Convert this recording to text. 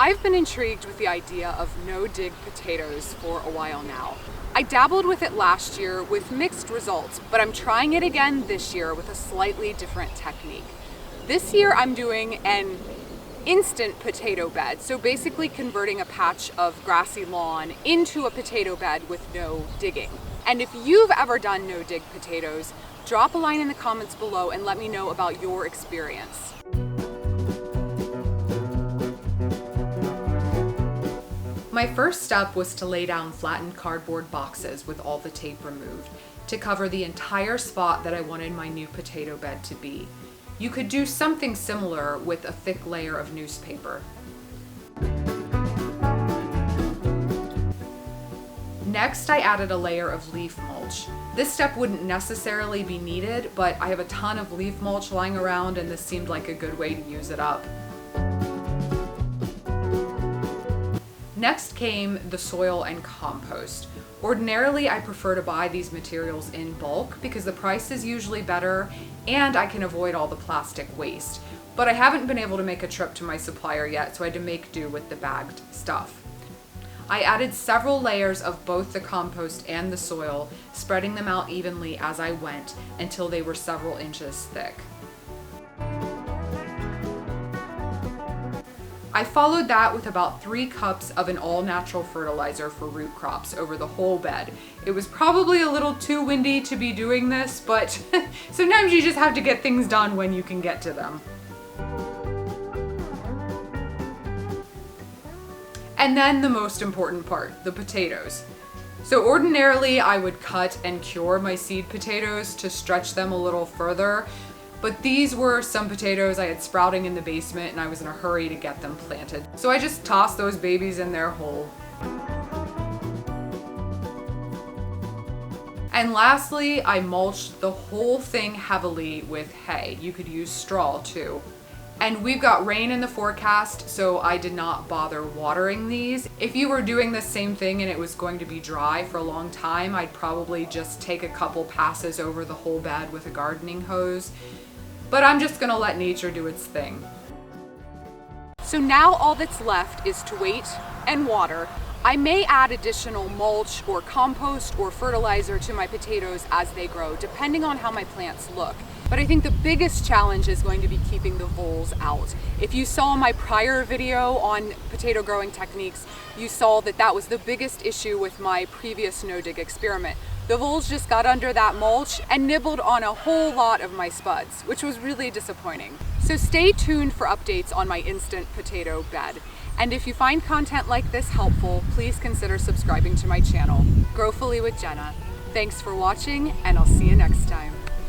I've been intrigued with the idea of no-dig potatoes for a while now. I dabbled with it last year with mixed results, but I'm trying it again this year with a slightly different technique. This year I'm doing an instant potato bed, so basically converting a patch of grassy lawn into a potato bed with no digging. And if you've ever done no-dig potatoes, drop a line in the comments below and let me know about your experience. My first step was to lay down flattened cardboard boxes with all the tape removed to cover the entire spot that I wanted my new potato bed to be. You could do something similar with a thick layer of newspaper. Next, I added a layer of leaf mulch. This step wouldn't necessarily be needed, but I have a ton of leaf mulch lying around and this seemed like a good way to use it up. Next came the soil and compost. Ordinarily, I prefer to buy these materials in bulk because the price is usually better and I can avoid all the plastic waste. But I haven't been able to make a trip to my supplier yet, so I had to make do with the bagged stuff. I added several layers of both the compost and the soil, spreading them out evenly as I went until they were several inches thick. I followed that with about 3 cups of an all-natural fertilizer for root crops over the whole bed. It was probably a little too windy to be doing this, but sometimes you just have to get things done when you can get to them. And then the most important part, the potatoes. So ordinarily I would cut and cure my seed potatoes to stretch them a little further, but these were some potatoes I had sprouting in the basement and I was in a hurry to get them planted. So I just tossed those babies in their hole. And lastly, I mulched the whole thing heavily with hay. You could use straw too. And we've got rain in the forecast, so I did not bother watering these. If you were doing the same thing and it was going to be dry for a long time, I'd probably just take a couple passes over the whole bed with a gardening hose. But I'm just gonna let nature do its thing. So now all that's left is to wait and water. I may add additional mulch or compost or fertilizer to my potatoes as they grow, depending on how my plants look. But I think the biggest challenge is going to be keeping the voles out. If you saw my prior video on potato growing techniques, you saw that that was the biggest issue with my previous no-dig experiment. The voles just got under that mulch and nibbled on a whole lot of my spuds, which was really disappointing. So stay tuned for updates on my instant potato bed. And if you find content like this helpful, please consider subscribing to my channel, Growfully with Jenna. Thanks for watching, and I'll see you next time.